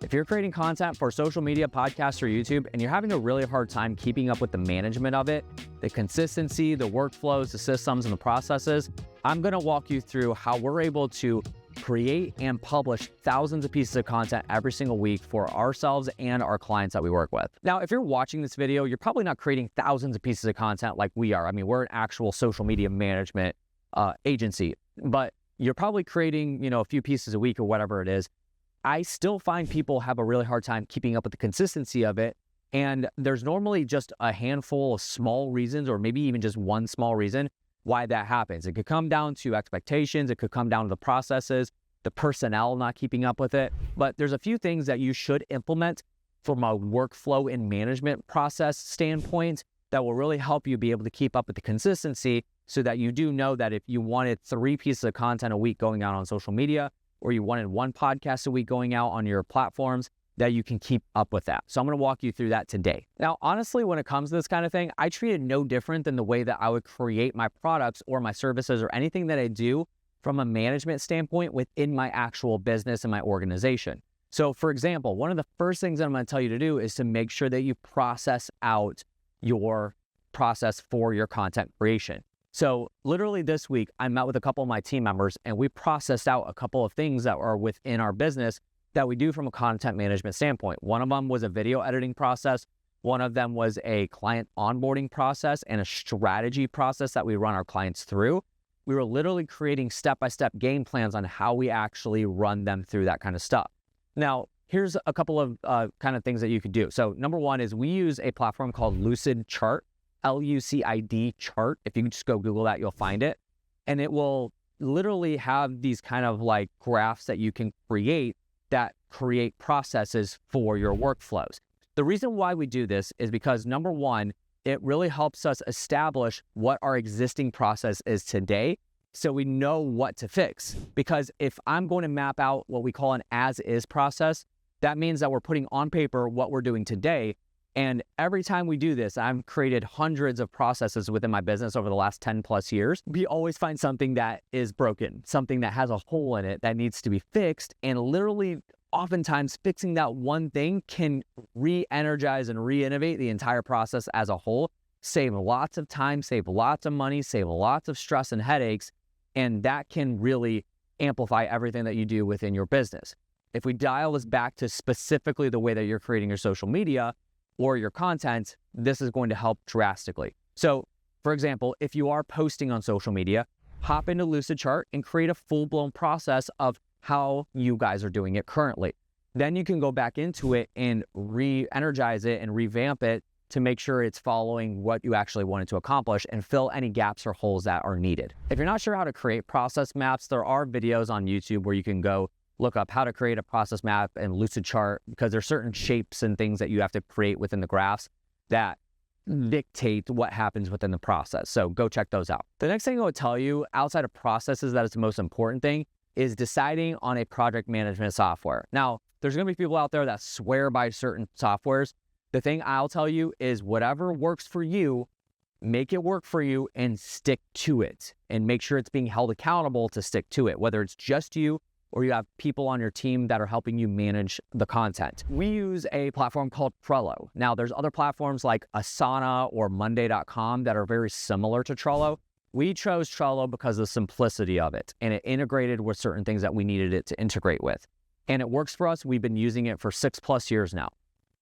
If you're creating content for social media, podcasts, or YouTube, and you're having a really hard time keeping up with the management of it, the consistency, the workflows, the systems, and the processes, I'm gonna walk you through how we're able to create and publish thousands of pieces of content every single week for ourselves and our clients that we work with. Now, if you're watching this video, you're probably not creating thousands of pieces of content like we are. I mean, we're an actual social media management agency, but you're probably creating, a few pieces a week or whatever it is. I still find people have a really hard time keeping up with the consistency of it. And there's normally just a handful of small reasons, or maybe even just one small reason why that happens. It could come down to expectations. It could come down to the processes, the personnel not keeping up with it. But there's a few things that you should implement from a workflow and management process standpoint that will really help you be able to keep up with the consistency, so that you do know that if you wanted 3 pieces of content a week going out on social media, or you wanted 1 podcast a week going out on your platforms, that you can keep up with that. So I'm gonna walk you through that today. Now, honestly, when it comes to this kind of thing, I treat it no different than the way that I would create my products or my services or anything that I do from a management standpoint within my actual business and my organization. So for example, one of the first things that I'm gonna tell you to do is to make sure that you process out your process for your content creation. So literally this week, I met with a couple of my team members and we processed out a couple of things that are within our business that we do from a content management standpoint. One of them was a video editing process. One of them was a client onboarding process and a strategy process that we run our clients through. We were literally creating step-by-step game plans on how we actually run them through that kind of stuff. Now, here's a couple of kind of things that you could do. So number one is we use a platform called Lucidchart. Lucid chart. If you can just go Google that, you'll find it. And it will literally have these kind of like graphs that you can create that create processes for your workflows. The reason why we do this is because number one, it really helps us establish what our existing process is today, so we know what to fix. Because if I'm going to map out what we call an as-is process, that means that we're putting on paper what we're doing today. And every time we do this, I've created hundreds of processes within my business over the last 10 plus years. We always find something that is broken, something that has a hole in it that needs to be fixed. And literally, oftentimes fixing that one thing can re-energize and re-innovate the entire process as a whole, save lots of time, save lots of money, save lots of stress and headaches. And that can really amplify everything that you do within your business. If we dial this back to specifically the way that you're creating your social media or your content, this is going to help drastically. So for example, if you are posting on social media, hop into Lucidchart and create a full-blown process of how you guys are doing it currently. Then you can go back into it and re-energize it and revamp it to make sure it's following what you actually wanted to accomplish and fill any gaps or holes that are needed. If you're not sure how to create process maps, there are videos on YouTube where you can go look up how to create a process map and Lucidchart, because there's certain shapes and things that you have to create within the graphs that dictate what happens within the process. So go check those out. The next thing I would tell you outside of processes that is the most important thing is deciding on a project management software. Now, there's gonna be people out there that swear by certain softwares. The thing I'll tell you is whatever works for you, make it work for you and stick to it, and make sure it's being held accountable to stick to it, whether it's just you or you have people on your team that are helping you manage the content. We use a platform called Trello. Now, there's other platforms like Asana or Monday.com that are very similar to Trello. We chose Trello because of the simplicity of it, and it integrated with certain things that we needed it to integrate with. And it works for us. We've been using it for 6+ years now.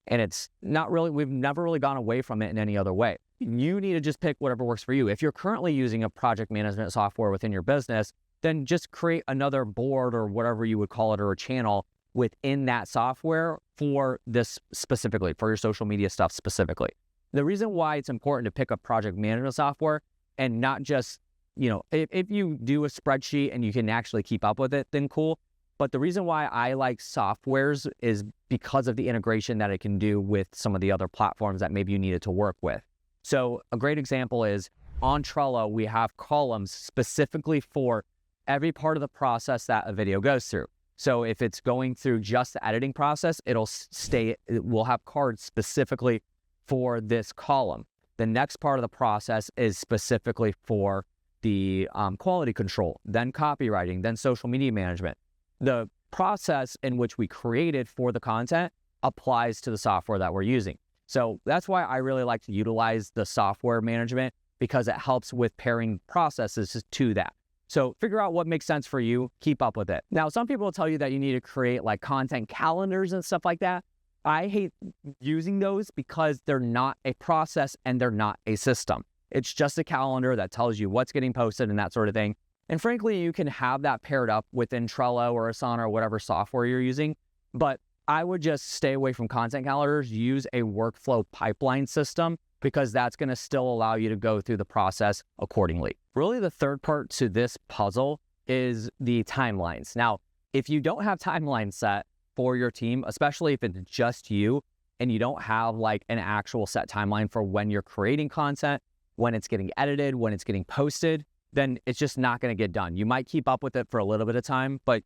And it's not really, we've never really gone away from it in any other way. You need to just pick whatever works for you. If you're currently using a project management software within your business, then just create another board or whatever you would call it, or a channel within that software for this specifically, for your social media stuff specifically. The reason why it's important to pick a project management software and not just, if you do a spreadsheet and you can actually keep up with it, then cool. But the reason why I like softwares is because of the integration that it can do with some of the other platforms that maybe you needed to work with. So a great example is on Trello, we have columns specifically for every part of the process that a video goes through. So if it's going through just the editing process, we'll have cards specifically for this column. The next part of the process is specifically for the quality control, then copywriting, then social media management. The process in which we created for the content applies to the software that we're using. So that's why I really like to utilize the software management, because it helps with pairing processes to that. So figure out what makes sense for you, keep up with it. Now, some people will tell you that you need to create like content calendars and stuff like that. I hate using those because they're not a process and they're not a system. It's just a calendar that tells you what's getting posted and that sort of thing. And frankly, you can have that paired up within Trello or Asana or whatever software you're using. But I would just stay away from content calendars, use a workflow pipeline system, because that's going to still allow you to go through the process accordingly. Really, the third part to this puzzle is the timelines. Now, if you don't have timelines set for your team, especially if it's just you and you don't have like an actual set timeline for when you're creating content, when it's getting edited, when it's getting posted, then it's just not going to get done. You might keep up with it for a little bit of time, but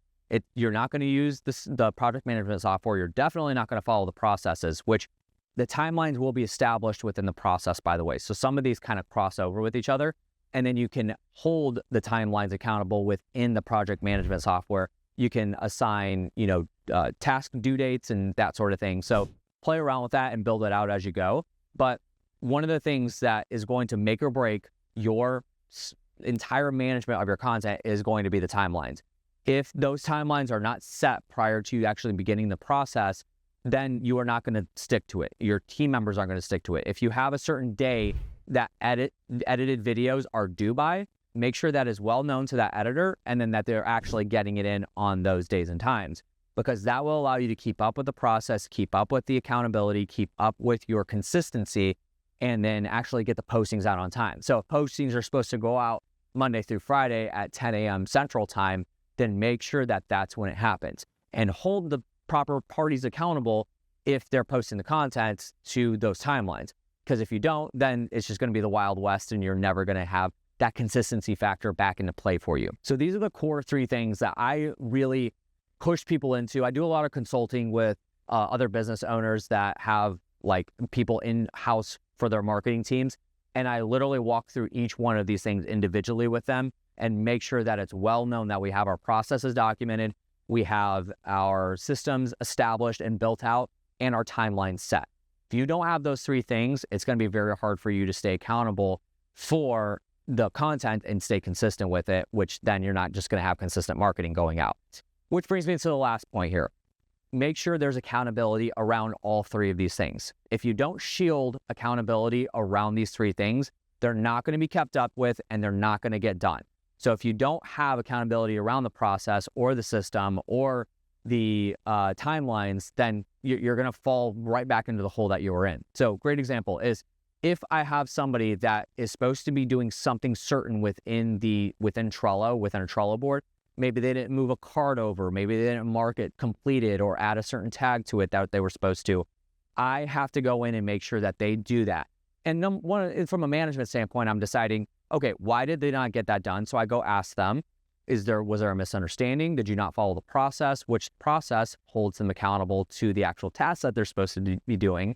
you're not going to use the project management software. You're definitely not going to follow the processes, which the timelines will be established within the process, by the way. So some of these kind of cross over with each other, and then you can hold the timelines accountable within the project management software. You can assign, task due dates and that sort of thing. So play around with that and build it out as you go. But one of the things that is going to make or break your entire management of your content is going to be the timelines. If those timelines are not set prior to actually beginning the process, then you are not going to stick to it. Your team members aren't going to stick to it. If you have a certain day that edited videos are due by, make sure that is well known to that editor, and then that they're actually getting it in on those days and times, because that will allow you to keep up with the process, keep up with the accountability, keep up with your consistency, and then actually get the postings out on time. So if postings are supposed to go out Monday through Friday at 10 a.m. Central Time, then make sure that that's when it happens, and hold the proper parties accountable if they're posting the content to those timelines. Because if you don't, then it's just going to be the Wild West, and you're never going to have that consistency factor back into play for you. So these are the core three things that I really push people into. I do a lot of consulting with other business owners that have like people in-house for their marketing teams. And I literally walk through each one of these things individually with them and make sure that it's well known that we have our processes documented, we have our systems established and built out, and our timeline set. If you don't have those three things, it's going to be very hard for you to stay accountable for the content and stay consistent with it, which then you're not just going to have consistent marketing going out. Which brings me to the last point here. Make sure there's accountability around all three of these things. If you don't shield accountability around these three things, they're not going to be kept up with and they're not going to get done. So if you don't have accountability around the process or the system or the timelines, then you're going to fall right back into the hole that you were in. So great example is if I have somebody that is supposed to be doing something certain within Trello, within a Trello board, maybe they didn't move a card over, maybe they didn't mark it completed or add a certain tag to it that they were supposed to. I have to go in and make sure that they do that. And from a management standpoint, I'm deciding, okay, why did they not get that done? So I go ask them, was there a misunderstanding? Did you not follow the process? Which process holds them accountable to the actual tasks that they're supposed to be doing?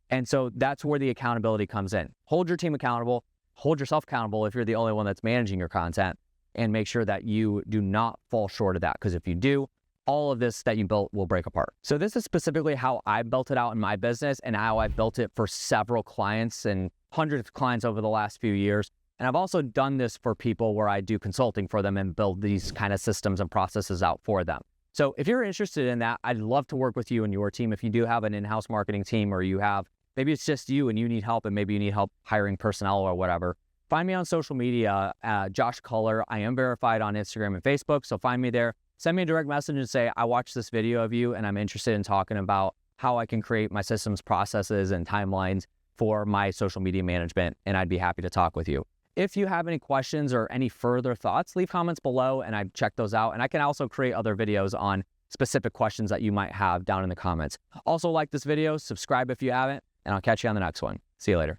And so that's where the accountability comes in. Hold your team accountable, hold yourself accountable if you're the only one that's managing your content, and make sure that you do not fall short of that. Because if you do, all of this that you built will break apart. So this is specifically how I built it out in my business and how I built it for several clients and hundreds of clients over the last few years. And I've also done this for people where I do consulting for them and build these kind of systems and processes out for them. So if you're interested in that, I'd love to work with you and your team. If you do have an in-house marketing team, or you have, maybe it's just you and you need help, and maybe you need help hiring personnel or whatever, find me on social media, Josh Culler. I am verified on Instagram and Facebook, so find me there. Send me a direct message and say, I watched this video of you and I'm interested in talking about how I can create my systems, processes, and timelines for my social media management, and I'd be happy to talk with you. If you have any questions or any further thoughts, leave comments below and I check those out. And I can also create other videos on specific questions that you might have down in the comments. Also, like this video, subscribe if you haven't, and I'll catch you on the next one. See you later.